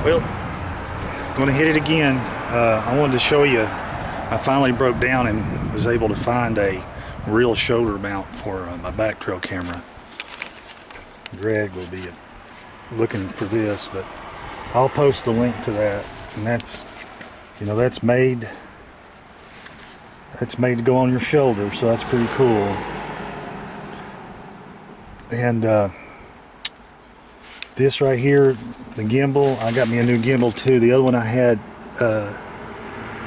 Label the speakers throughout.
Speaker 1: Well, going to hit it again. I wanted to show you, I finally broke down and was able to find a real shoulder mount for my back trail camera. Greg will be looking for this, but I'll post the link to that. And that's, you know, that's made to go on your shoulder, so that's pretty cool. And this right here, the gimbal, I got me a new gimbal too. The other one I had,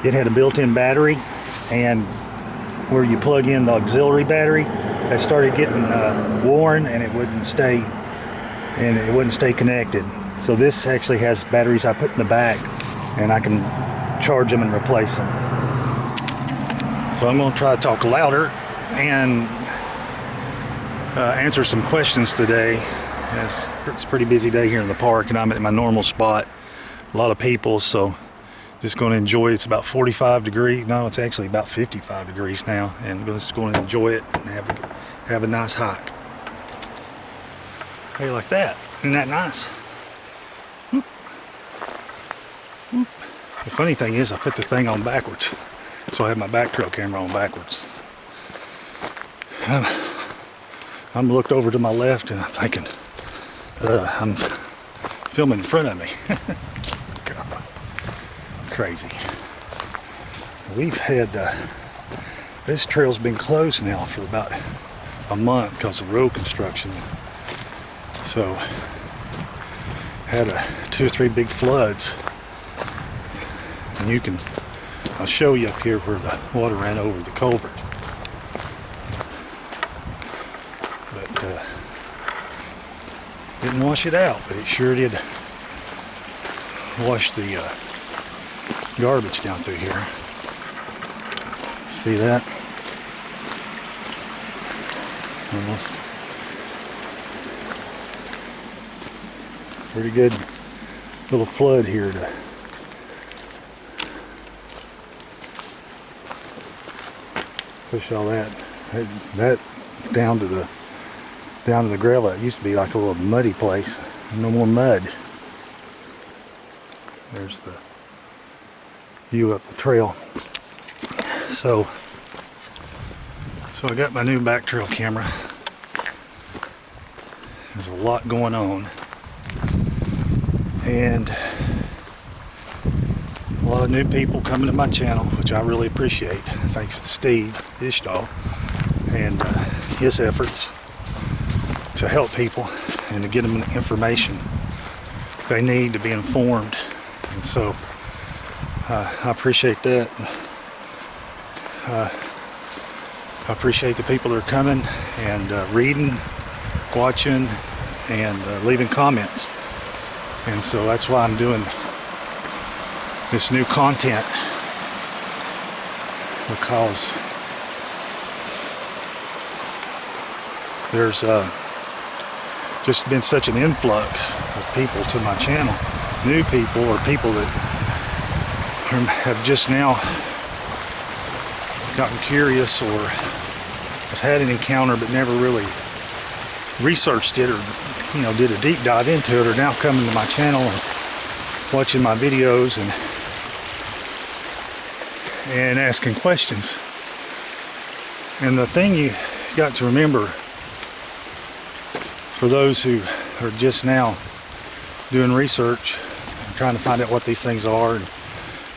Speaker 1: it had a built-in battery, and where you plug in the auxiliary battery, that started getting worn, and it wouldn't stay connected. So this actually has batteries I put in the back, and I can charge them and replace them. So I'm going to try to talk louder and answer some questions today. It's a pretty busy day here in the park, and I'm at my normal spot. A lot of people, so just going to enjoy it. It's about 45 degrees. No, it's actually about 55 degrees now, and I'm just going to enjoy it and have a nice hike. How you like that? Isn't that nice? Whoop. Whoop. The funny thing is, I put the thing on backwards, so I have my back trail camera on backwards. I'm looked over to my left, and I'm thinking, I'm filming in front of me. God, crazy. We've had this trail's been closed now for about a month because of road construction. So had 2 or 3 big floods, and I'll show you up here where the water ran over the culvert. But didn't wash it out, but it sure did wash the garbage down through here. See that? Almost. Pretty good little flood here to push all that down to the gravel. It used to be like a little muddy place. No more mud. There's the view up the trail. So I got my new back trail camera. There's a lot going on, and a lot of new people coming to my channel, which I really appreciate. Thanks to Steve Ishdahl and his efforts to help people and to get them the information they need to be informed. And so I appreciate that. I appreciate the people that are coming and reading, watching, and leaving comments. And so that's why I'm doing this new content, because there's just been such an influx of people to my channel, new people or people that have just now gotten curious or have had an encounter but never really researched it, or did a deep dive into it, are now coming to my channel and watching my videos and asking questions. And the thing you got to remember, for those who are just now doing research and trying to find out what these things are and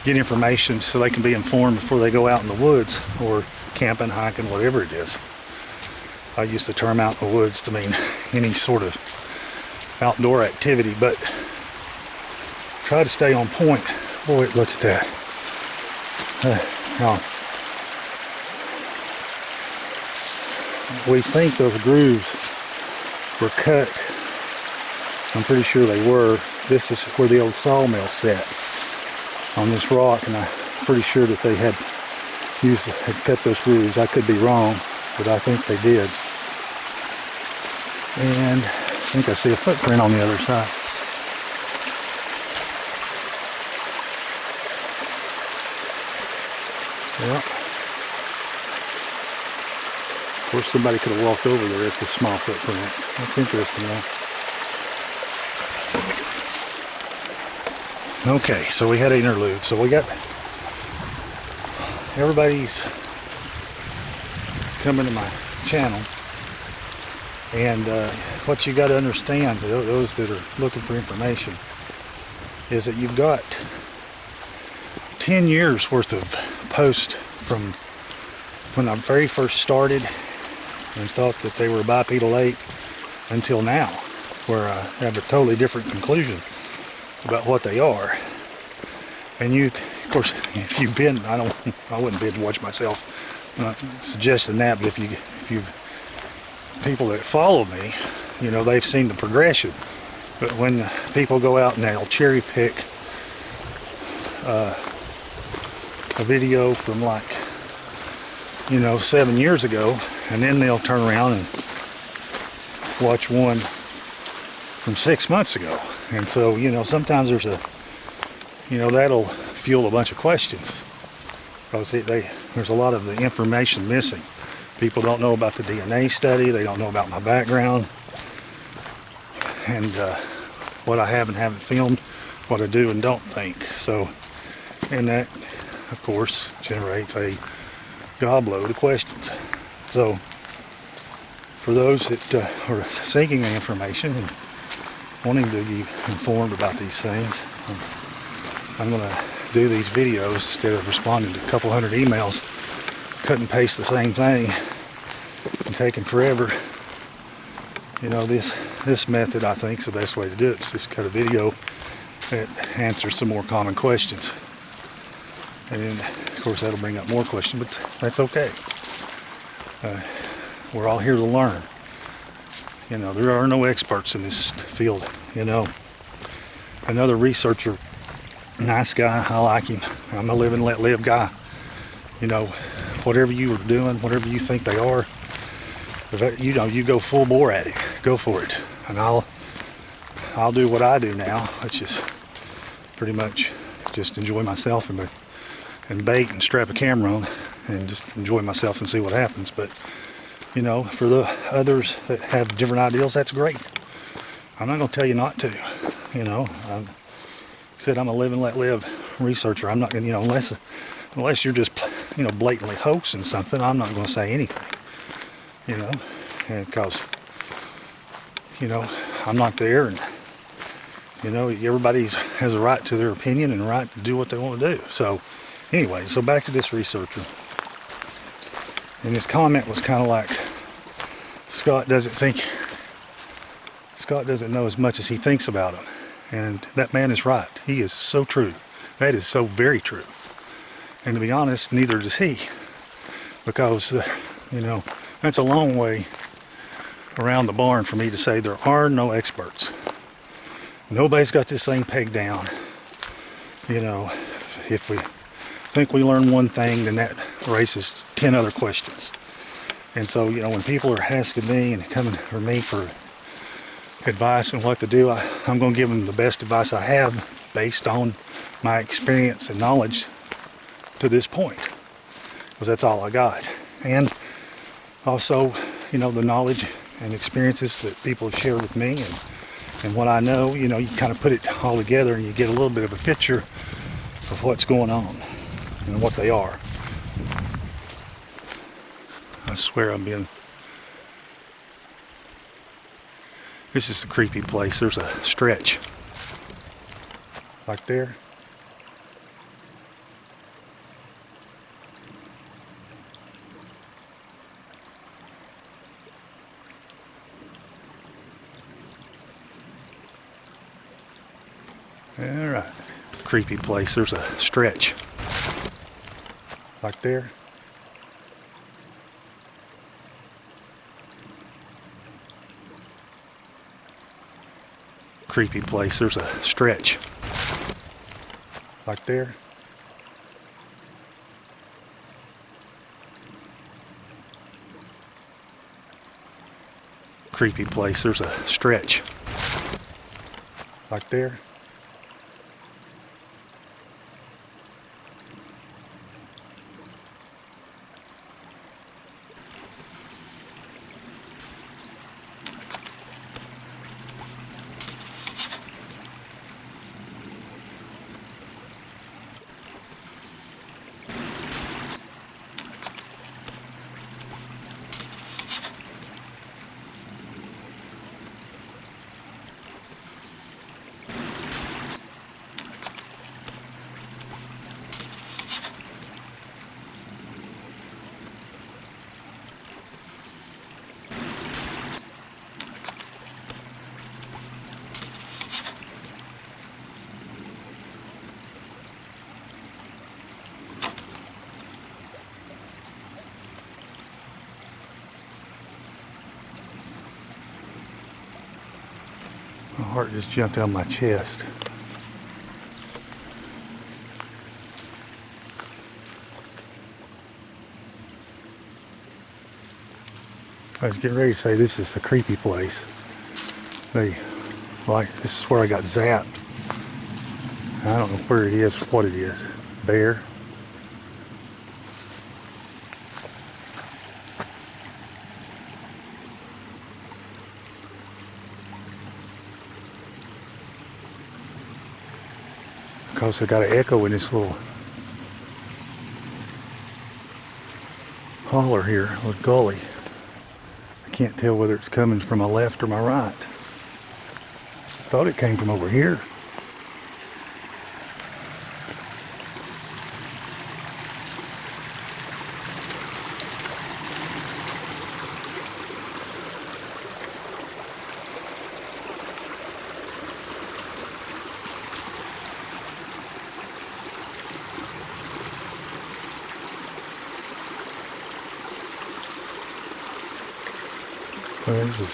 Speaker 1: get information so they can be informed before they go out in the woods or camping, hiking, whatever it is. I use the term out in the woods to mean any sort of outdoor activity, but try to stay on point. Boy, look at that. We think those grooves were cut. I'm pretty sure they were. This is where the old sawmill sat, on this rock, and I'm pretty sure that they had cut those grooves. I could be wrong, but I think they did. And I think I see a footprint on the other side. Yeah. Of course, somebody could have walked over there. It's a small footprint. That's interesting, though. Okay, so we had an interlude. So we got everybody's coming to my channel, and what you got to understand, those that are looking for information, is that you've got 10 years worth of posts from when I very first started and thought that they were bipedal ape until now, where I have a totally different conclusion about what they are. And you, of course, if you've been, I wouldn't be able to watch myself. I'm not suggesting that, but if you people that follow me, you know, they've seen the progression. But when people go out and they'll cherry pick a video from, like, you know, 7 years ago, and then they'll turn around and watch one from 6 months ago. And so, you know, sometimes there's that'll fuel a bunch of questions, because there's a lot of the information missing. People don't know about the DNA study, they don't know about my background, and what I have and haven't filmed, what I do and don't think. So, and that, of course, generates a gobload of questions. So, for those that are seeking the information and wanting to be informed about these things, I'm going to do these videos instead of responding to a couple hundred emails, cut and paste the same thing and taking forever. You know, this method, I think, is the best way to do it. It's just cut a video that answers some more common questions. And then, of course, that'll bring up more questions, but that's okay. We're all here to learn. You know, there are no experts in this field, you know. Another researcher, nice guy, I like him. I'm a live and let live guy. You know, whatever you are doing, whatever you think they are, you know, you go full bore at it. Go for it. And I'll do what I do now, which is pretty much just enjoy myself and bait and strap a camera on and just enjoy myself and see what happens. But, you know, for the others that have different ideals, that's great. I'm not going to tell you not to. You know, I said I'm a live and let live researcher. I'm not going to, you know, unless you're just, you know, blatantly hoaxing something, I'm not going to say anything. You know, and because, you know, I'm not there, and, you know, everybody has a right to their opinion and a right to do what they want to do. So, anyway, so back to this researcher. And his comment was kind of like, Scott doesn't know as much as he thinks about him. And that man is right. He is so true. That is so very true. And to be honest, neither does he. Because, you know, that's a long way around the barn for me to say there are no experts. Nobody's got this thing pegged down. You know, if we think we learn one thing, then that raises 10 other questions. And so, you know, when people are asking me and coming for me for advice on what to do, I'm going to give them the best advice I have based on my experience and knowledge to this point, because that's all I got. And also, you know, the knowledge and experiences that people have shared with me and what I know, you know, you kind of put it all together and you get a little bit of a picture of what's going on and what they are. I swear I'm being... This is the creepy place. There's a stretch right there. All right, creepy place. There's a stretch right there. Creepy place. There's a stretch right there. Creepy place. There's a stretch right there. heart just jumped out of my chest. I was getting ready to say this is the creepy place. Hey, like this is where I got zapped. I don't know where it is, what it is. Bear. Because I got an echo in this little holler here, little gully. I can't tell whether it's coming from my left or my right. I thought it came from over here. Well, I was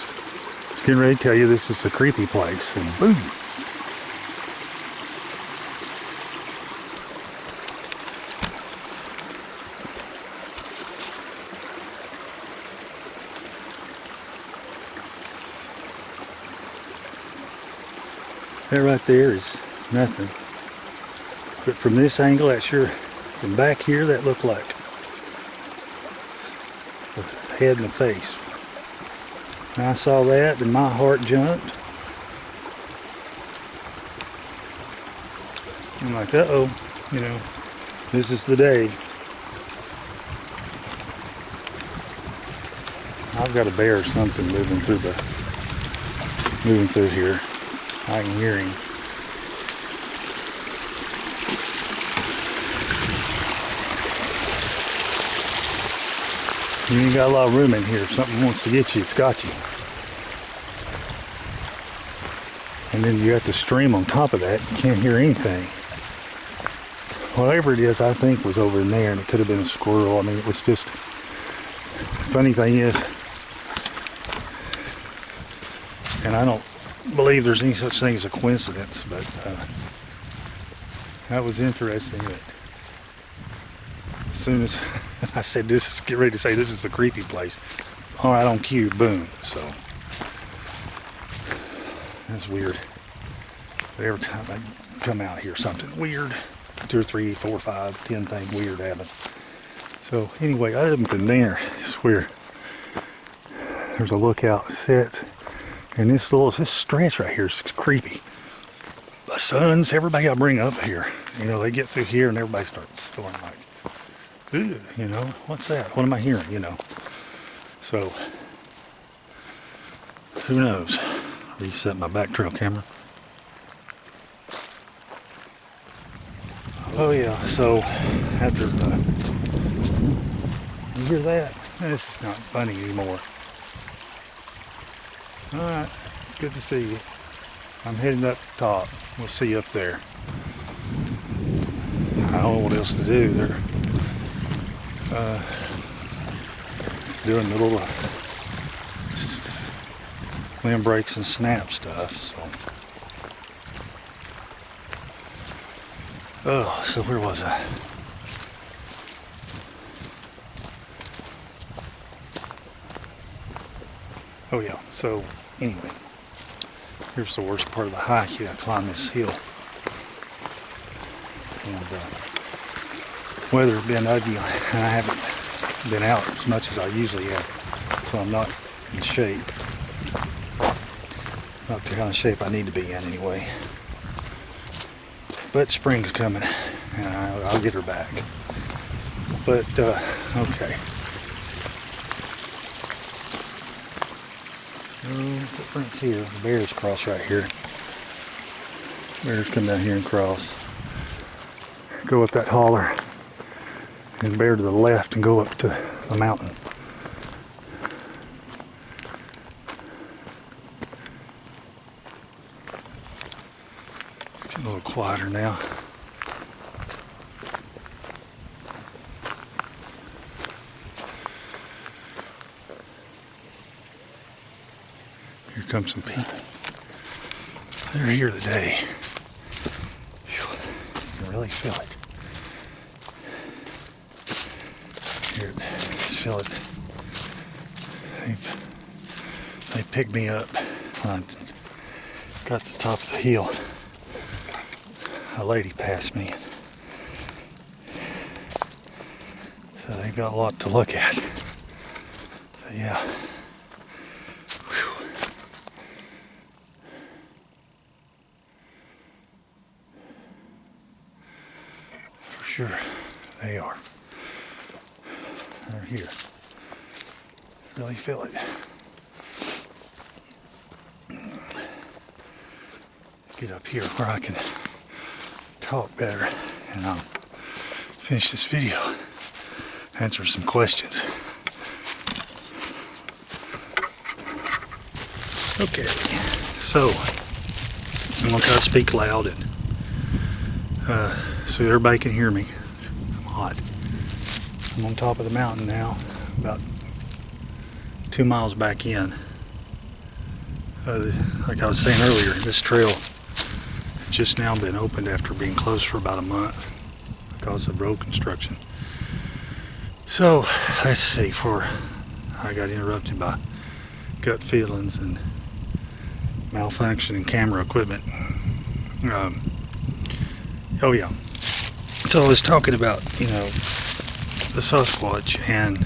Speaker 1: getting ready to tell you this is the creepy place, and boom. That right there is nothing. But from this angle, that sure, from back here, that looked like a head and a face. And I saw that and my heart jumped. I'm like, uh-oh, you know, this is the day. I've got a bear or something moving through here. I can hear him. You ain't got a lot of room in here. If something wants to get you, it's got you. And then you got the stream on top of that. You can't hear anything. Whatever it is, I think was over in there, and it could have been a squirrel. I mean, it was just... Funny thing is, and I don't believe there's any such thing as a coincidence, but that was interesting that as soon as I said get ready to say this is the creepy place, all right, on cue, boom. So that's weird. But every time I come out here, something weird, 2 or 3, 4, 5, 10 things weird happen. So anyway, other than there is where there's a lookout set, and this stretch right here is creepy. The sons, everybody I bring up here, you know, they get through here and everybody starts going like, ooh, you know, what's that? What am I hearing? You know. So who knows? Reset my back trail camera. Oh yeah, so after you hear that? This is not funny anymore. Alright, it's good to see you. I'm heading up top. We'll see you up there. I don't know what else to do. They're doing the little limb breaks and snap stuff. So where was I? Oh yeah, so anyway, here's the worst part of the hike. You gotta climb this hill. And weather's been ugly, and I haven't been out as much as I usually have, so I'm not in shape. Not the kind of shape I need to be in anyway. But spring's coming, and I'll get her back. But, okay. Footprints here. The bears cross right here. Bears come down here and cross. Go up that holler and bear to the left and go up to the mountain. It's getting a little quieter now. Here come some people. They're here today. Whew. You can really feel it. Here, just feel it. They picked me up when I got to the top of the hill. A lady passed me. So they've got a lot to look at. But yeah. Whew. For sure, they are. They're here. Really feel it. Get up here where I can talk better and I'll finish this video. Answer some questions. Okay, so I'm going to try to speak loud and so everybody can hear me. I'm hot. I'm on top of the mountain now, about 2 miles back in. Like I was saying earlier, this trail has just now been opened after being closed for about a month because of road construction. So let's see, I got interrupted by gut feelings and malfunctioning camera equipment. Oh yeah. So I was talking about, the Sasquatch and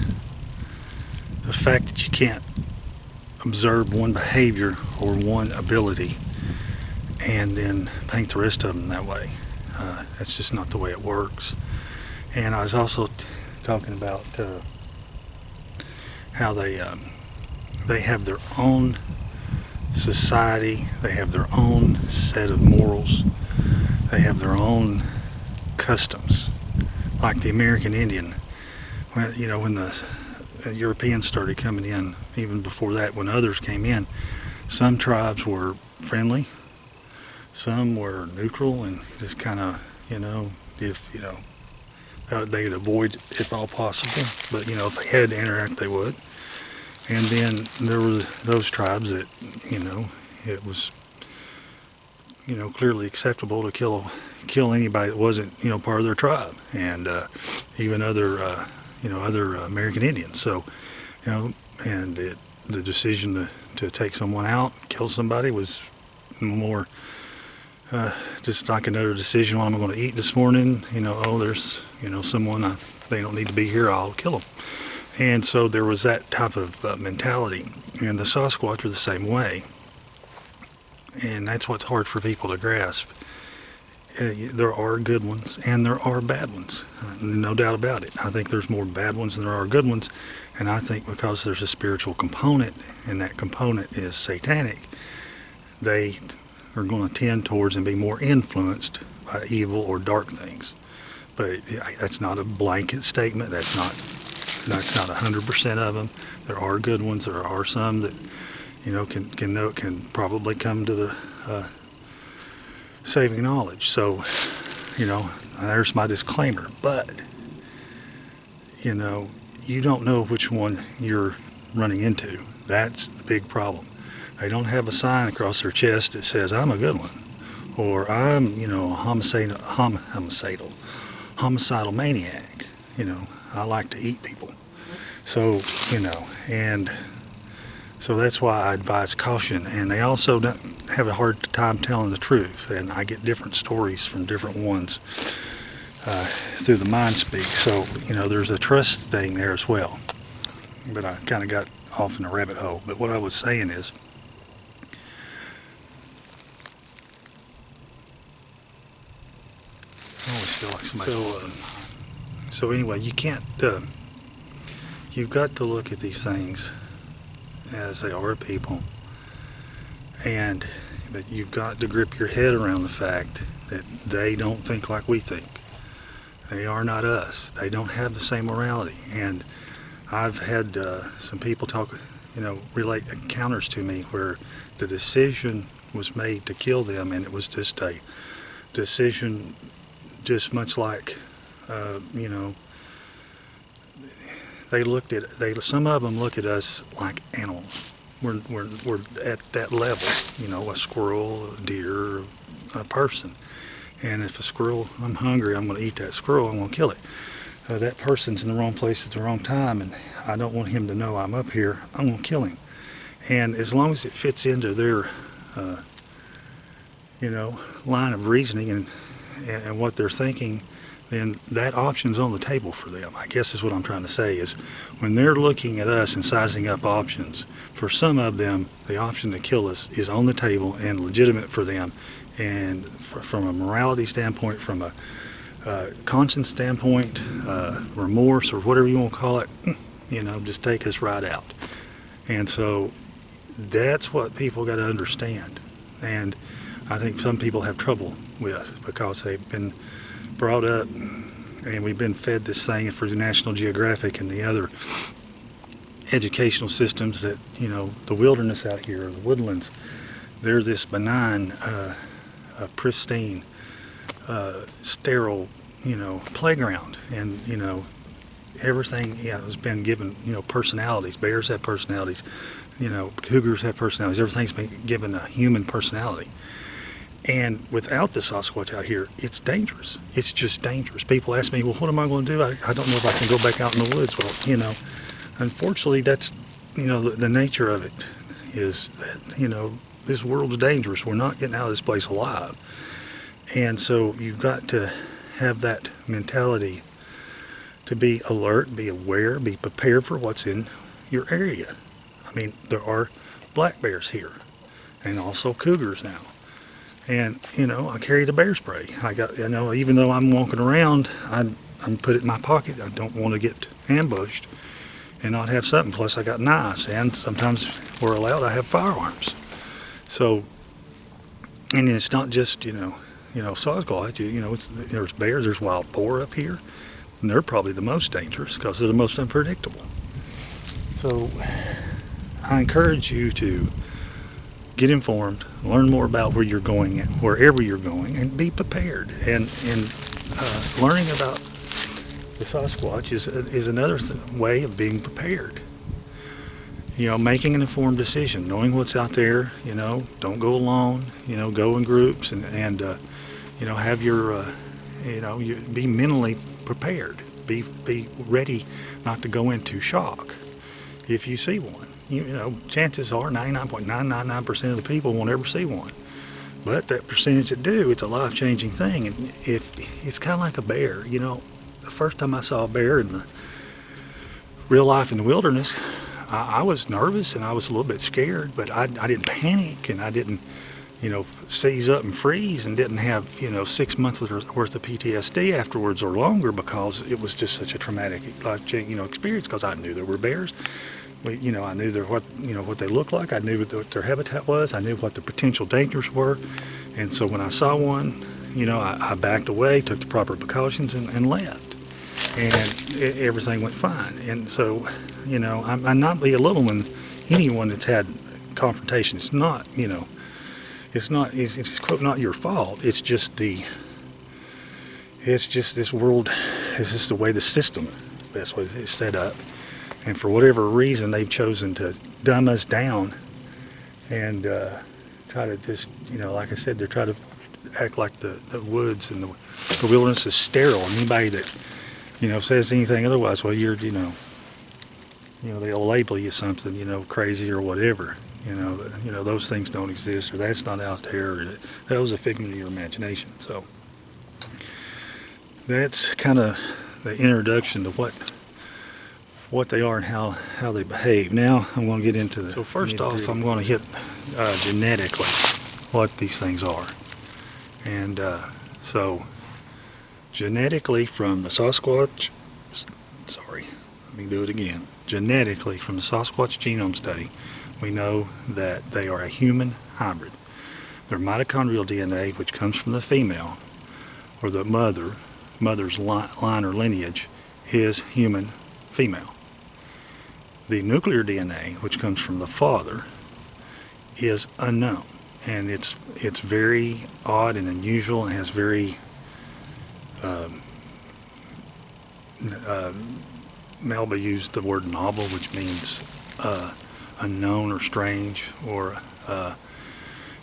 Speaker 1: the fact that you can't observe one behavior or one ability and then paint the rest of them that way. That's just not the way it works. And I was also talking about how they have their own society, they have their own set of morals, they have their own customs, like the American Indian. When the Europeans started coming in, even before that, when others came in, some tribes were friendly, some were neutral, and just kind of, if they'd avoid if all possible, but if they had to interact, they would. And then there were those tribes that, it was, clearly acceptable to kill anybody that wasn't, part of their tribe, and even other American Indians. So, and the decision to take someone out, kill somebody, was more just like another decision. What am I going to eat this morning? There's someone they don't need to be here, I'll kill them. And so there was that type of mentality, and the Sasquatch are the same way. And that's what's hard for people to grasp. There are good ones and there are bad ones, no doubt about it. I think there's more bad ones than there are good ones, and I think because there's a spiritual component, and that component is satanic, they are going to tend towards and be more influenced by evil or dark things. But that's not a blanket statement. That's not 100% of them. There are good ones. There are some that can probably come to the saving knowledge. So, there's my disclaimer. But you don't know which one you're running into. That's the big problem. They don't have a sign across their chest that says, I'm a good one, or I'm, a homicidal maniac. I like to eat people. So, and so that's why I advise caution. And they also don't have a hard time telling the truth. And I get different stories from different ones through the mind speak. So, there's a trust thing there as well. But I kind of got off in a rabbit hole. But what I was saying is, I always feel like somebody. So anyway, you can't. You've got to look at these things as they are people, but you've got to grip your head around the fact that they don't think like we think. They are not us. They don't have the same morality. And I've had some people talk, relate encounters to me where the decision was made to kill them, and it was just a decision, just much like, some of them look at us like animals. we're at that level. You know, a squirrel, a deer, a person. And if a squirrel, I'm hungry, I'm going to eat that squirrel, I'm going to kill it. That person's in the wrong place at the wrong time, and I don't want him to know I'm up here, I'm going to kill him. And as long as it fits into their, line of reasoning and what they're thinking, then that option's on the table for them. I guess is what I'm trying to say is when they're looking at us and sizing up options, for some of them, the option to kill us is on the table and legitimate for them. And from a morality standpoint, from a conscience standpoint, remorse or whatever you want to call it, just take us right out. And so that's what people got to understand. And I think some people have trouble with because they've been brought up and we've been fed this thing for the National Geographic and the other educational systems that, the wilderness out here, the woodlands, they're this benign, pristine, sterile, playground. And, everything has been given, personalities. Bears have personalities, cougars have personalities. Everything's been given a human personality. And without the Sasquatch out here, it's dangerous. It's just dangerous. People ask me, well, what am I going to do? I don't know if I can go back out in the woods. Well, unfortunately, that's, the nature of it is that, this world's dangerous. We're not getting out of this place alive. And so you've got to have that mentality to be alert, be aware, be prepared for what's in your area. I mean, there are black bears here and also cougars now. And, I carry the bear spray. Even though I'm walking around, I'm put it in my pocket. I don't want to get ambushed and not have something. Plus, I got knives, and sometimes we're allowed, I have firearms. So, and it's not just, Sasquatch, there's bears, there's wild boar up here, and they're probably the most dangerous because they're the most unpredictable. So, I encourage you to get informed, learn more about where you're going, wherever you're going, and be prepared. And learning about the Sasquatch is another way of being prepared. Making an informed decision, knowing what's out there. Don't go alone. Go in groups and have your, be mentally prepared. Be ready not to go into shock if you see one. Chances are 99.999% of the people won't ever see one. But that percentage that do, it's a life-changing thing. And it's kind of like a bear. The first time I saw a bear in the real life in the wilderness, I was nervous and I was a little bit scared, but I didn't panic and I didn't, seize up and freeze and didn't have, 6 months worth of PTSD afterwards or longer because it was just such a traumatic life-changing, experience because I knew there were bears. I knew what they looked like. I knew what their habitat was. I knew what the potential dangers were. And so when I saw one, I backed away, took the proper precautions, and left. And everything went fine. And so, I'm not belittling anyone that's had confrontation. It's not, it's quote, not your fault. It's just this world, it's just the way the system, that's what it's set up. And for whatever reason, they've chosen to dumb us down and try to just, like I said, they're trying to act like the woods and the wilderness is sterile. Anybody that, says anything otherwise, well, you're, they'll label you something, crazy or whatever. Those things don't exist, or that's not out there, or that was a figment of your imagination. So that's kind of the introduction to what they are and how they behave. Now I'm going to get into so first off, I'm going to hit genetically what these things are. And so genetically from the Sasquatch, let me do it again. Genetically from the Sasquatch genome study, we know that they are a human hybrid. Their mitochondrial DNA, which comes from the female, or the mother's line or lineage, is human female. The nuclear DNA, which comes from the father, is unknown, and it's very odd and unusual, and has very Melba used the word novel, which means unknown or strange, or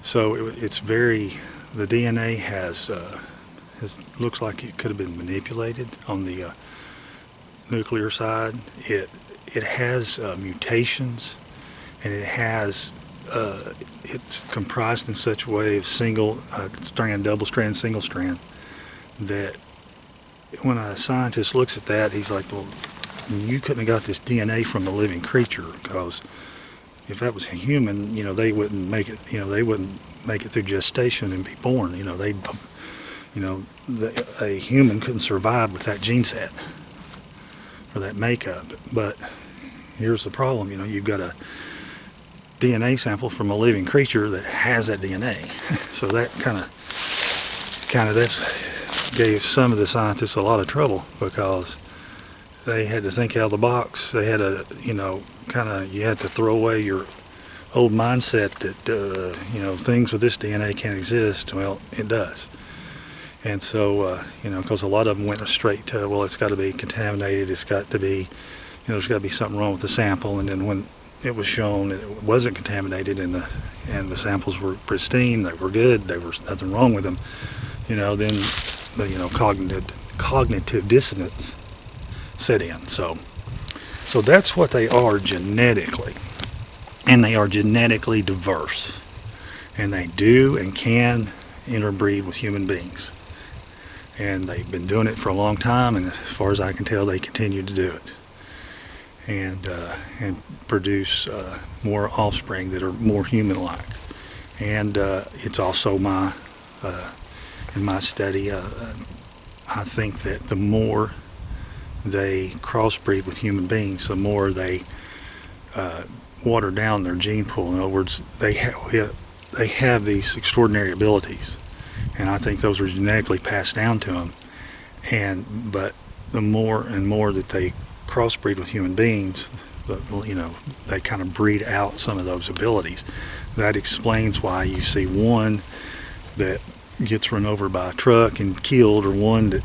Speaker 1: so it's very, the DNA has looks like it could have been manipulated on the nuclear side. It has mutations, and it has it's comprised in such a way of single strand, double strand, single strand, that when a scientist looks at that, he's like, well, you couldn't have got this DNA from a living creature, because if that was a human, they wouldn't make it. They wouldn't make it through gestation and be born. A human couldn't survive with that gene set or that makeup. But here's the problem. You've got a DNA sample from a living creature that has that DNA. So that kind of that's gave some of the scientists a lot of trouble, because they had to think out of the box. They had to, you had to throw away your old mindset that, things with this DNA can't exist. Well, it does. And so, because a lot of them went straight to, well, it's got to be contaminated. It's got to be, there's got to be something wrong with the sample. And then when it was shown it wasn't contaminated and the samples were pristine, they were good, there was nothing wrong with them, then the, cognitive dissonance set in. So that's what they are genetically, and they are genetically diverse, and they do and can interbreed with human beings, and they've been doing it for a long time, and as far as I can tell, they continue to do it, and produce more offspring that are more human-like. And it's also in my study, I think that the more they crossbreed with human beings, the more they water down their gene pool. In other words, they have these extraordinary abilities, and I think those are genetically passed down to them. But the more and more that they crossbreed with human beings, they kind of breed out some of those abilities. That explains why you see one that gets run over by a truck and killed, or one that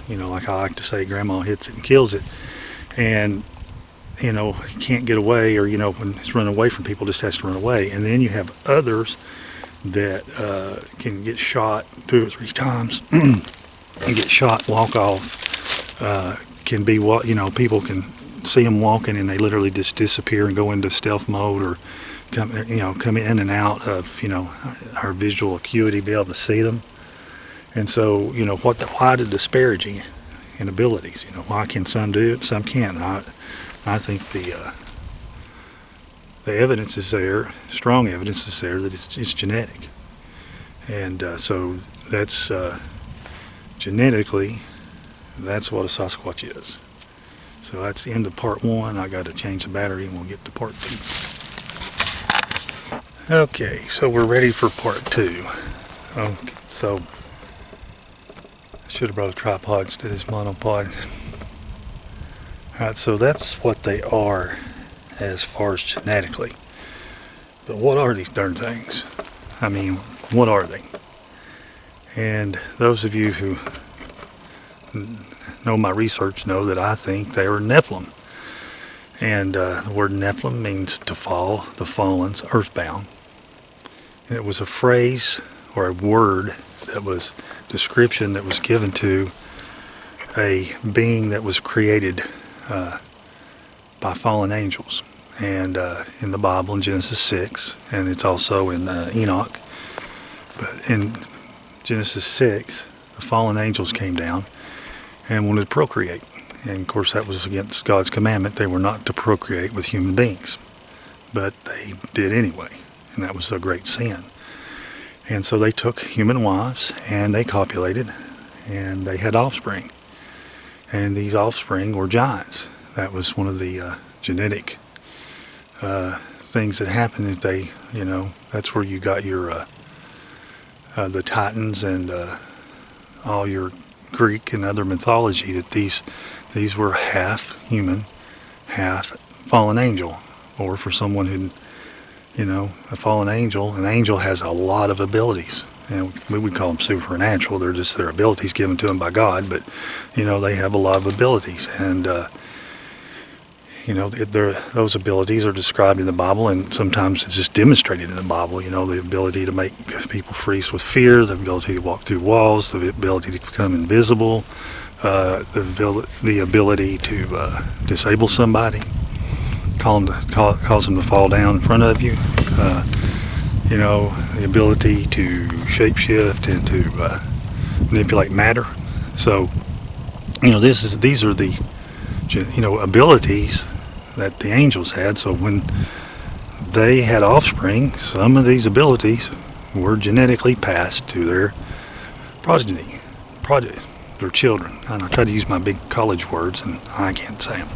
Speaker 1: like I like to say, grandma hits it and kills it, and can't get away, or when it's running away from people, just has to run away. And then you have others that can get shot 2 or 3 times and get shot, walk off, can be people can see them walking and they literally just disappear and go into stealth mode, or come in and out of our visual acuity, be able to see them. And so why the disparaging in abilities? Why can some do it, some can't? I think the evidence is there, strong evidence is there, that it's genetic, and so that's genetically, that's what a Sasquatch is. So that's the end of part 1. I got to change the battery and we'll get to part 2. Okay, so we're ready for part 2. Okay, so I should have brought a tripod instead of this monopod. Alright, so that's what they are as far as genetically. But what are these darn things? I mean, what are they? And those of you who know my research know that I think they are Nephilim. And the word Nephilim means to fall, the fallens, earthbound. And it was a phrase or a word that was description that was given to a being that was created by fallen angels. And in the Bible, in Genesis 6, and it's also in Enoch. But in Genesis 6, the fallen angels came down and wanted to procreate. And of course that was against God's commandment. They were not to procreate with human beings. But they did anyway. And that was a great sin. And so they took human wives and they copulated and they had offspring. And these offspring were giants. That was one of the genetic things that happened. That they, that's where you got your the Titans and all your Greek and other mythology, that these were half human, half fallen angel. Or for someone who, a fallen angel, an angel has a lot of abilities. And we would call them supernatural. They're just their abilities given to them by God. But, they have a lot of abilities. And, those abilities are described in the Bible, and sometimes it's just demonstrated in the Bible. The ability to make people freeze with fear, the ability to walk through walls, the ability to become invisible, the ability to disable somebody, cause them to fall down in front of you. The ability to shapeshift and to manipulate matter. So, these are the abilities that the angels had. So when they had offspring, some of these abilities were genetically passed to their progeny, their children. And I try to use my big college words, and I can't say them.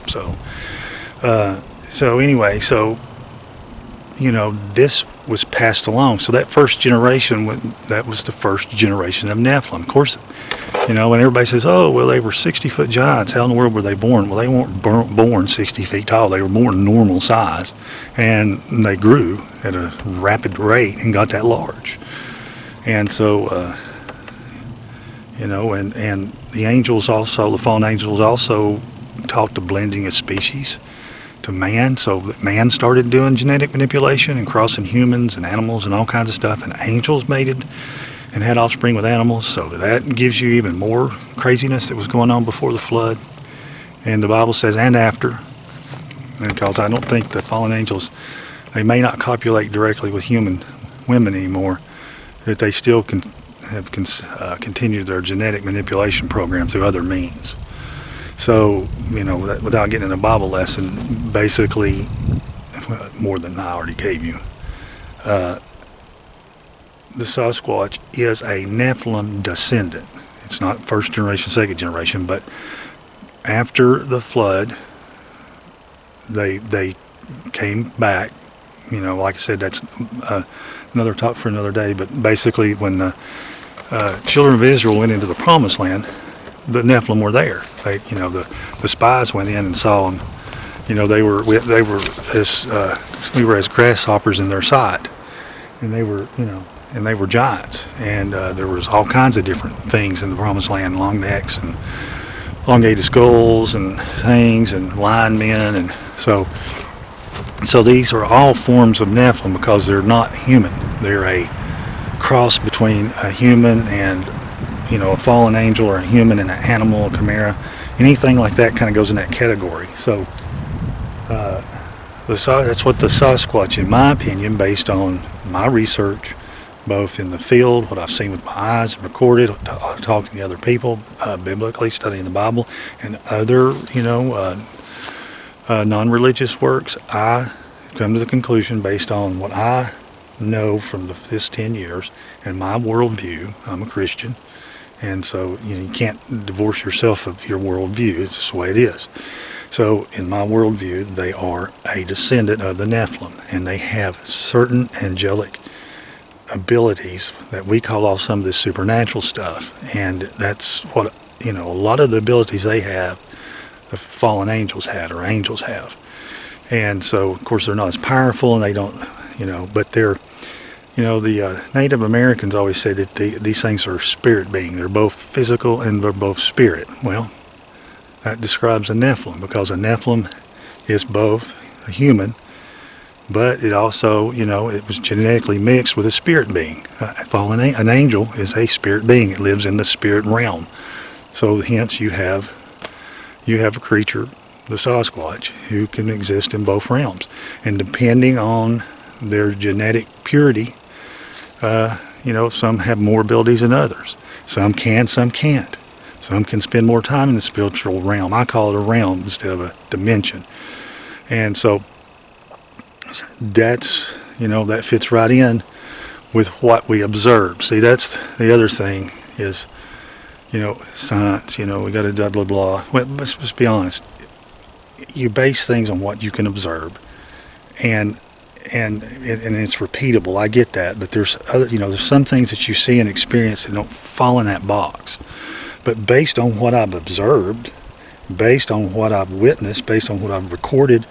Speaker 1: This was passed along. So that first generation, that was the first generation of Nephilim. Of course, when everybody says, oh, well, they were 60-foot giants, how in the world were they born? Well, they weren't born 60 feet tall. They were born normal size, and they grew at a rapid rate and got that large. And so, and the angels also, the fallen angels also taught the blending of species to man. So man started doing genetic manipulation and crossing humans and animals and all kinds of stuff, and angels mated and had offspring with animals. So that gives you even more craziness that was going on before the flood. And the Bible says, and after, because I don't think the fallen angels, they may not copulate directly with human women anymore, that they still have continued their genetic manipulation program through other means. So, without getting in a Bible lesson, basically, more than I already gave you, the Sasquatch is a Nephilim descendant. It's not first generation, second generation, but after the flood, they came back. Like I said, that's another talk for another day. But basically, when the children of Israel went into the Promised Land, the Nephilim were there. The spies went in and saw them. We were as grasshoppers in their sight, and they were giants. And there was all kinds of different things in the Promised Land: long necks and elongated skulls and things, and lion men, and so these are all forms of Nephilim because they're not human. They're a cross between a human and a fallen angel, or a human and an animal, a chimera. Anything like that kind of goes in that category. So that's what the Sasquatch, in my opinion, based on my research, both in the field, what I've seen with my eyes, recorded, talking to other people, biblically, studying the Bible, and other, non-religious works, I come to the conclusion, based on what I know from this 10 years and my worldview. I'm a Christian. And so, you can't divorce yourself of your worldview. It's just the way it is. So, in my worldview, they are a descendant of the Nephilim, and they have certain angelic abilities that we call off some of this supernatural stuff. And that's what, a lot of the abilities they have, the fallen angels had, or angels have. And so, of course, they're not as powerful, and they don't, but they're, the Native Americans always say that these things are spirit beings. They're both physical and they're both spirit. Well, that describes a Nephilim, because a Nephilim is both a human, but it also, it was genetically mixed with a spirit being. An angel is a spirit being. It lives in the spirit realm. So hence you have a creature, the Sasquatch, who can exist in both realms. And depending on their genetic purity, some have more abilities than others. Some can, some can't. Some can spend more time in the spiritual realm. I call it a realm instead of a dimension. And so that's, that fits right in with what we observe. See, that's the other thing is, science, we got to blah, blah, blah. Well, let's be honest. You base things on what you can observe. And it's repeatable. I get that, but there's other, there's some things that you see and experience that don't fall in that box. But based on what I've observed, based on what I've witnessed, based on what I've recorded,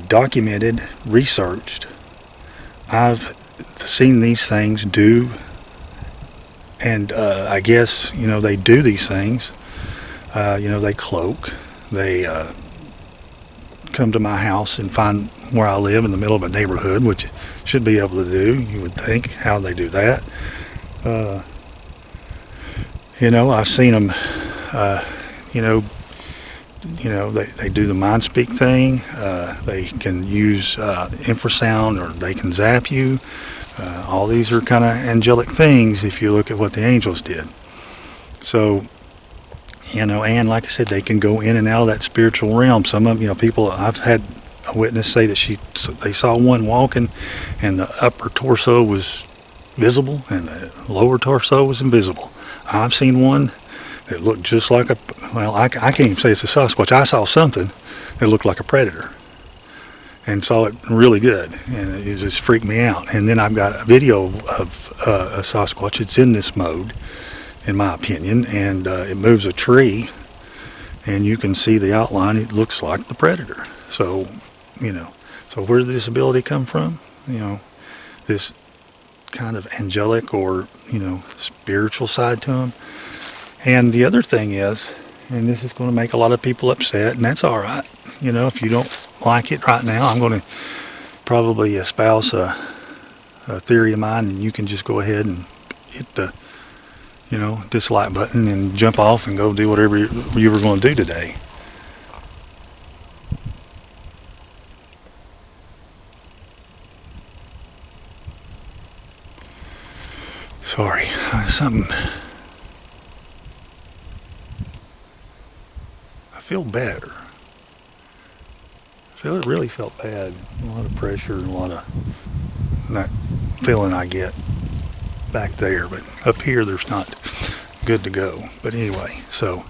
Speaker 1: documented, researched, I've seen these things do, and I guess they do these things. They cloak, they come to my house and find where I live in the middle of a neighborhood, which it should be able to do, you would think. How they do that? I've seen them, they do the mind speak thing. They can use infrasound, or they can zap you. All these are kind of angelic things if you look at what the angels did. So, and like I said, they can go in and out of that spiritual realm. Some of them, people, I've had a witness say that they saw one walking and the upper torso was visible and the lower torso was invisible. I've seen one that looked just like I can't even say it's a Sasquatch. I saw something that looked like a predator and saw it really good, and it just freaked me out. And then I've got a video of a Sasquatch. It's in this mode, in my opinion, and it moves a tree, and you can see the outline. It looks like the predator. So, so where did this ability come from? This kind of angelic or, spiritual side to them. And the other thing is, and this is going to make a lot of people upset, and that's all right. If you don't like it right now, I'm going to probably espouse a theory of mine, and you can just go ahead and hit the, dislike button and jump off and go do whatever you were going to do today. Sorry, something. I feel better. It really felt bad. A lot of pressure and a lot of that feeling I get back there. But up here, there's not good to go. But anyway, so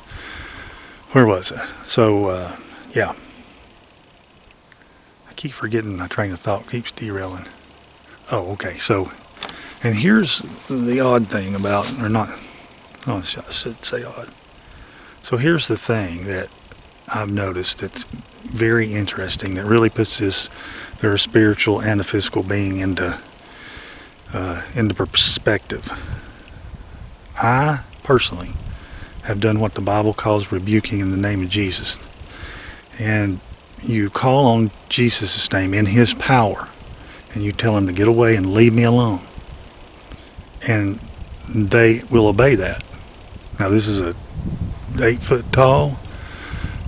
Speaker 1: where was I? So, yeah. I keep forgetting my train of thought keeps derailing. Oh, okay. So, and here's the odd thing about, or not, I should say odd. So here's the thing that I've noticed that's very interesting, that really puts their spiritual and a physical being into perspective. I personally have done what the Bible calls rebuking in the name of Jesus. And you call on Jesus' name in his power, and you tell him to get away and leave me alone. And they will obey that. Now, this is a 8 foot tall,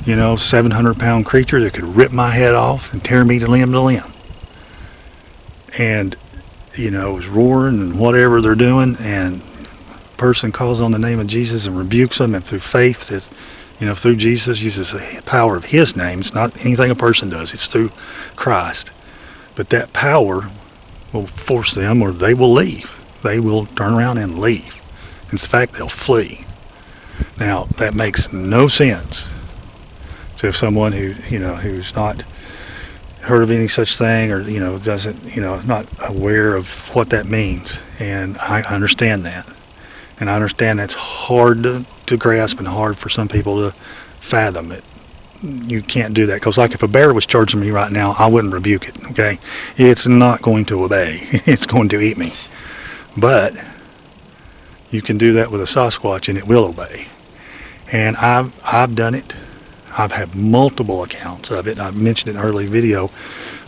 Speaker 1: 700-pound creature that could rip my head off and tear me to limb. And, is roaring and whatever they're doing, and a person calls on the name of Jesus and rebukes them, and through faith, that, through Jesus, uses the power of his name. It's not anything a person does. It's through Christ. But that power will force them, or they will leave. They will turn around and leave. In fact, they'll flee. Now, that makes no sense to someone who's not heard of any such thing, or doesn't, not aware of what that means. And I understand that, and I understand that's hard to grasp and hard for some people to fathom it. You can't do that, because like if a bear was charging me right now, I wouldn't rebuke it. Okay, it's not going to obey. It's going to eat me. But you can do that with a Sasquatch, and it will obey. And I've done it. I've had multiple accounts of it. I mentioned it in an early video.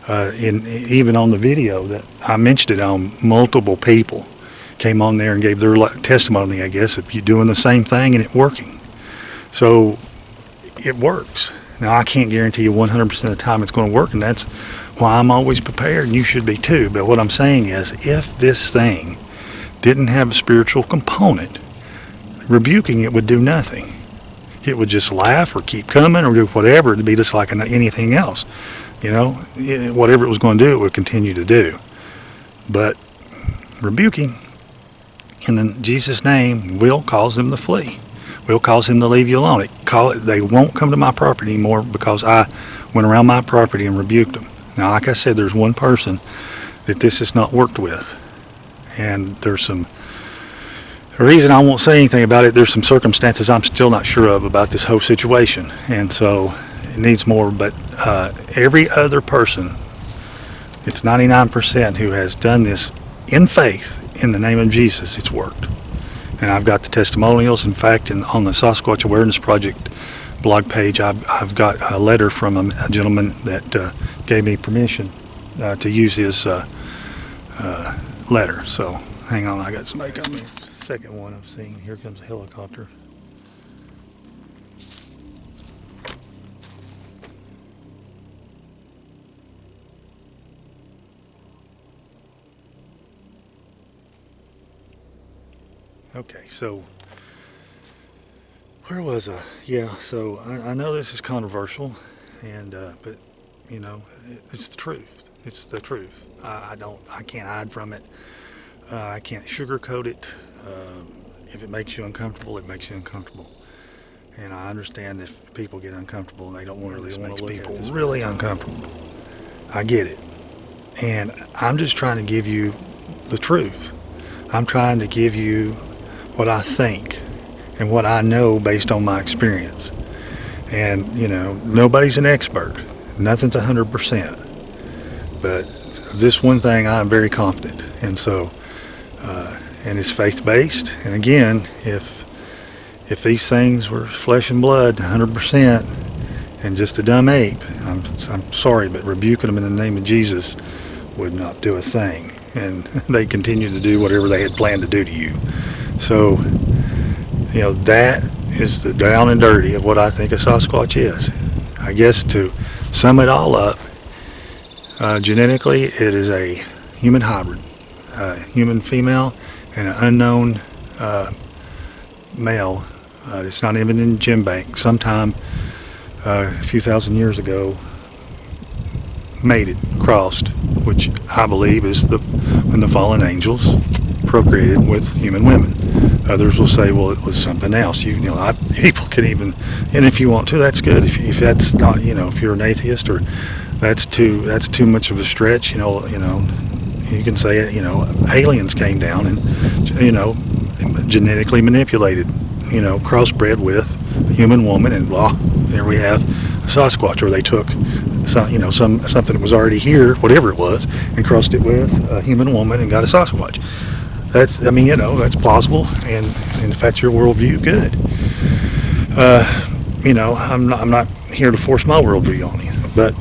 Speaker 1: Even on the video that I mentioned it on, multiple people came on there and gave their testimony, I guess, of you doing the same thing and it working. So it works. Now, I can't guarantee you 100% of the time it's going to work, and that's why I'm always prepared, and you should be too. But what I'm saying is, if this thing didn't have a spiritual component, rebuking it would do nothing. It would just laugh or keep coming or do whatever. It'd be just like anything else. Whatever it was going to do, it would continue to do. But rebuking in Jesus' name will cause them to flee. Will cause them to leave you alone. They won't come to my property anymore because I went around my property and rebuked them. Now, like I said, there's one person that this has not worked with. And there's the reason I won't say anything about it, there's some circumstances I'm still not sure of about this whole situation. And so it needs more. But every other person, it's 99% who has done this in faith in the name of Jesus, it's worked. And I've got the testimonials. In fact, on the Sasquatch Awareness Project blog page, I've got a letter from a gentleman that gave me permission to use his letter. So hang on, I got somebody coming. Second one I've seen. Here comes a helicopter. Okay, so where was I? Yeah, so I know this is controversial, and but you know, it's the truth. It's the truth. I can't hide from it. I can't sugarcoat it. If it makes you uncomfortable, it makes you uncomfortable. And I understand if people get uncomfortable and they don't want to. This makes people really uncomfortable. I get it, and I'm just trying to give you the truth. I'm trying to give you what I think and what I know based on my experience. And, you know, nobody's an expert. Nothing's 100%. But this one thing I'm very confident. And so, and it's faith-based. And again, if these things were flesh and blood 100% and just a dumb ape, I'm sorry, but rebuking them in the name of Jesus would not do a thing. And they continue to do whatever they had planned to do to you. So, you know, that is the down and dirty of what I think a Sasquatch is. I guess to sum it all up, genetically it is a human hybrid, human female and an unknown male. It's not even in gem bank. Sometime a few thousand years ago, mated, crossed, which I believe is when the fallen angels procreated with human women. Others will say, well, it was something else. People can even, and if you want to, that's good. If that's not, you know, if you're an atheist or that's too much of a stretch, you can say it. You know, aliens came down and, you know, genetically manipulated, you know, crossbred with a human woman, and blah. There we have a Sasquatch, or they took something that was already here, whatever it was, and crossed it with a human woman and got a Sasquatch. That's plausible, and if that's your worldview, good. I'm not here to force my worldview on you, but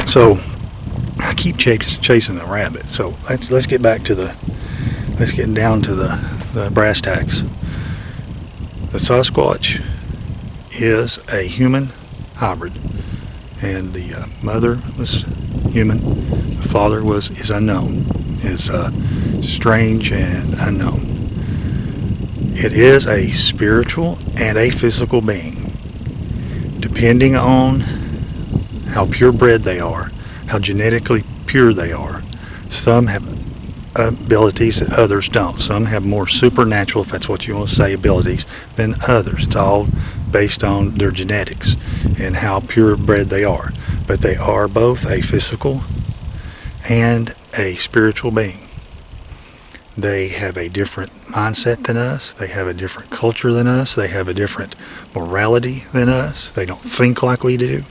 Speaker 1: so I keep chasing the rabbit. So let's get down to the brass tacks. The Sasquatch is a human hybrid, and the mother was human. The father is unknown. Is strange and unknown. It is a spiritual and a physical being, depending on how purebred they are, how genetically pure they are. Some have abilities that others don't. Some have more supernatural, if that's what you want to say, abilities than others. It's all based on their genetics and how purebred they are. But they are both a physical and a spiritual being. They have a different mindset than us. They have a different culture than us. They have a different morality than us. They don't think like we do.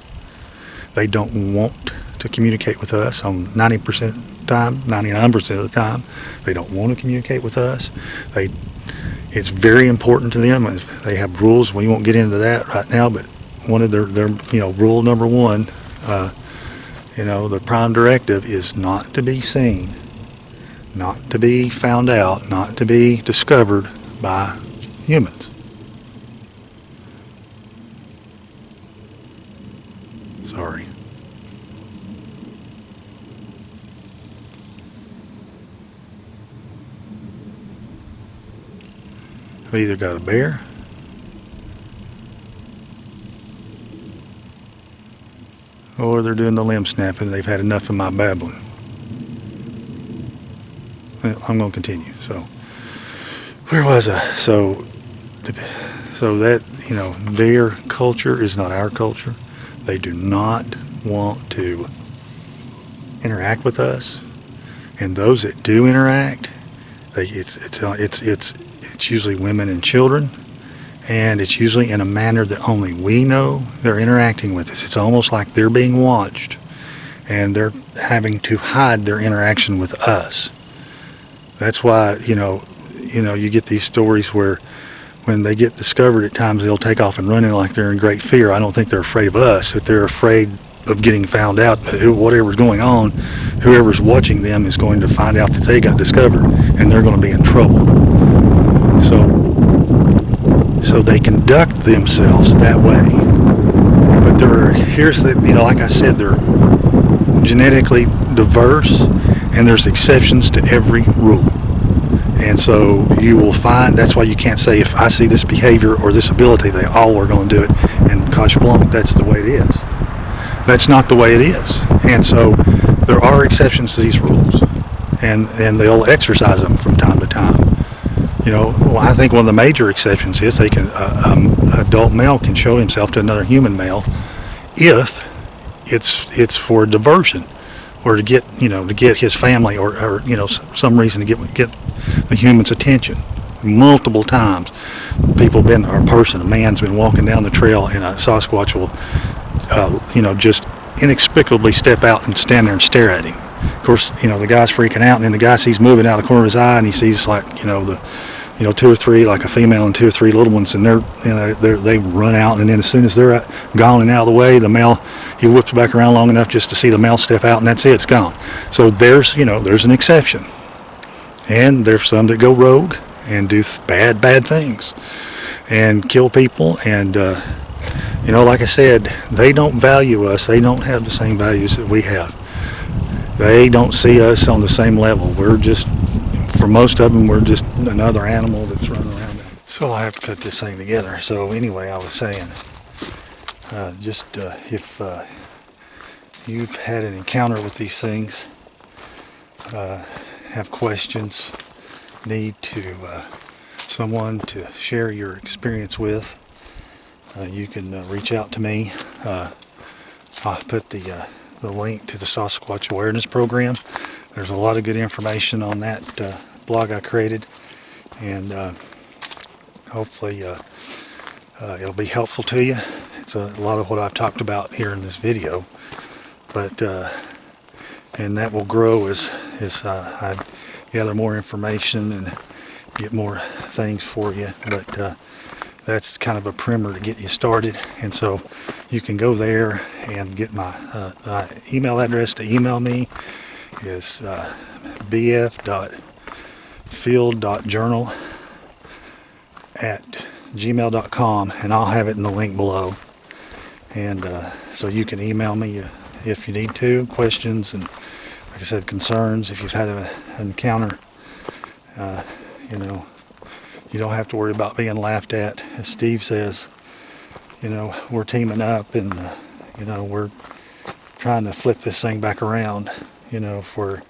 Speaker 1: They don't want to communicate with us on 90% of the time, 99% of the time. They don't want to communicate with us. It's very important to them. They have rules. We won't get into that right now, but one of their rule number one, the prime directive is not to be seen, not to be found out, not to be discovered by humans. Sorry. I've either got a bear or they're doing the limb snapping. They've had enough of my babbling. Well, I'm going to continue. So, where was I? So that, their culture is not our culture. They do not want to interact with us, and those that do interact, it's usually women and children, and it's usually in a manner that only we know they're interacting with us. It's almost like they're being watched, and they're having to hide their interaction with us. That's why, you get these stories where when they get discovered, at times they'll take off and run in like they're in great fear. I don't think they're afraid of us, that they're afraid of getting found out. Whatever's going on, whoever's watching them is going to find out that they got discovered, and they're going to be in trouble. So they conduct themselves that way. But here's the, like I said, they're genetically diverse, and there's exceptions to every rule. And so you will find, that's why you can't say, if I see this behavior or this ability, they all are going to do it. And gosh blanc, that's the way it is. That's not the way it is. And so there are exceptions to these rules, and they'll exercise them from time to time. Well, I think one of the major exceptions is they can, adult male can show himself to another human male if it's for diversion, or to get his family, or some reason to get the human's attention. Multiple times, a man's been walking down the trail, and a Sasquatch will, just inexplicably step out and stand there and stare at him. Of course, the guy's freaking out, and then the guy sees moving out of the corner of his eye, and he sees two or three, like a female and two or three little ones, and they run out, and then as soon as they're gone and out of the way, the male, he whips back around long enough just to see the male step out, and that's it, it's gone. So there's an exception. And there's some that go rogue and do bad things and kill people, and like I said, they don't value us. They don't have the same values that we have. They don't see us on the same level. For most of them, we're just another animal that's running around. So I have to cut this thing together. So anyway, I was saying, if you've had an encounter with these things, have questions, need someone to share your experience with, you can reach out to me. I'll put the link to the Sasquatch Awareness Program. There's a lot of good information on that blog I created, and hopefully it'll be helpful to you. It's a lot of what I've talked about here in this video, but and that will grow as I gather more information and get more things for you. But that's kind of a primer to get you started, and so you can go there and get my email address to email me is bf.field.journal@gmail.com, and I'll have it in the link below. And so you can email me if you need to, questions and, like I said, concerns. If you've had an encounter, you don't have to worry about being laughed at. As Steve says, we're teaming up, and we're trying to flip this thing back around. If we're,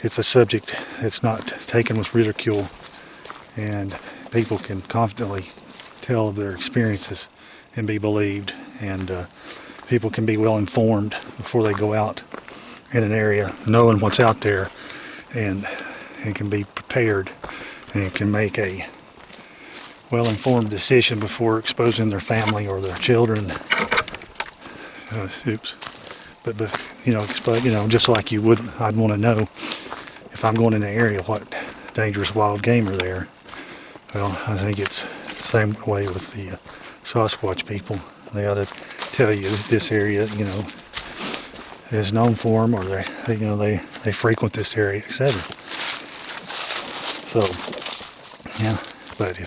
Speaker 1: it's a subject that's not taken with ridicule, and people can confidently tell of their experiences and be believed, and people can be well informed before they go out in an area, knowing what's out there, and can be prepared, and can make a well-informed decision before exposing their family or their children. But just like you would, I'd want to know if I'm going in the area what dangerous wild game are there. Well, I think it's the same way with the Sasquatch people. They ought to tell you that this area, is known for them, or they frequent this area, etc. So, yeah. But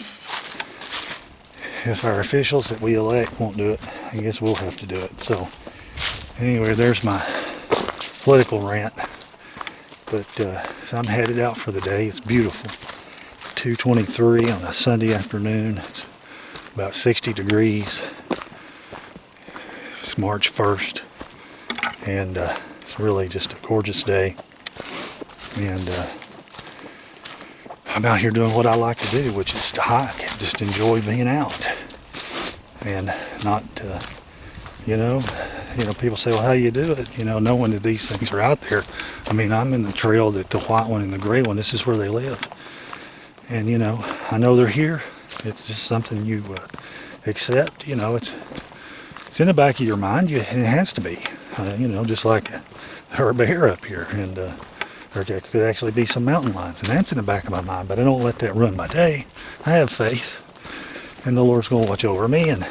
Speaker 1: if our officials that we elect won't do it, I guess we'll have to do it. So, anyway, there's my political rant. But so I'm headed out for the day. It's beautiful. It's 2:23 on a Sunday afternoon. It's about 60 degrees. It's March 1st, and it's really just a gorgeous day. And I'm out here doing what I like to do, which is to hike. Just enjoy being out, and not, people say, well, how do you do it? Knowing that these things are out there. I mean, I'm in the trail that the white one and the gray one, this is where they live. And, I know they're here. It's just something you accept. It's in the back of your mind, and it has to be. Just like our bear up here. And or there could actually be some mountain lions, and that's in the back of my mind, but I don't let that run my day. I have faith, and the Lord's going to watch over me, and,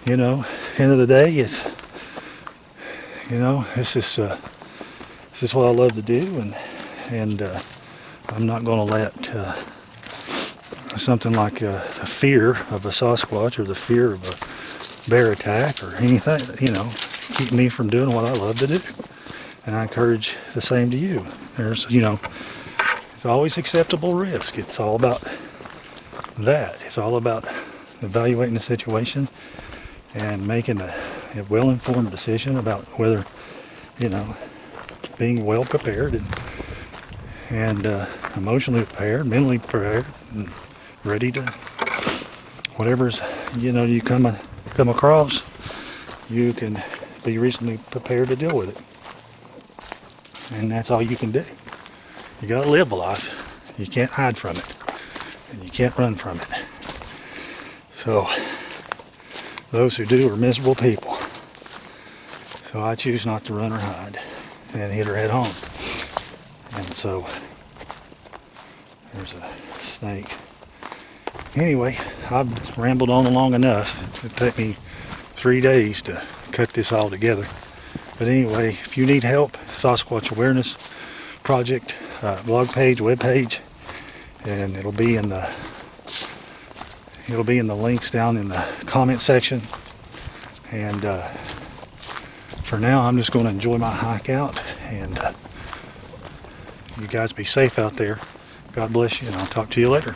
Speaker 1: you know, end of the day, it's, you know, this is what I love to do, and I'm not going to let something like the fear of a Sasquatch or the fear of a bear attack or anything, you know, keep me from doing what I love to do. And I encourage the same to you. There's, you know, it's always acceptable risk. It's all about that. It's all about evaluating the situation and making a well-informed decision about whether, you know, being well prepared and emotionally prepared, mentally prepared, and ready to whatever's, you know, you come across, you can be reasonably prepared to deal with it. And that's all you can do. You gotta live a life. You can't hide from it. And you can't run from it. So, those who do are miserable people. So I choose not to run or hide and hit her head home. And so, there's a snake. Anyway, I've rambled on long enough. It took me 3 days to cut this all together. But anyway, if you need help, Sasquatch Awareness Project blog page, web page, and it'll be in the links down in the comment section. And for now, I'm just going to enjoy my hike out, and you guys be safe out there. God bless you, and I'll talk to you later.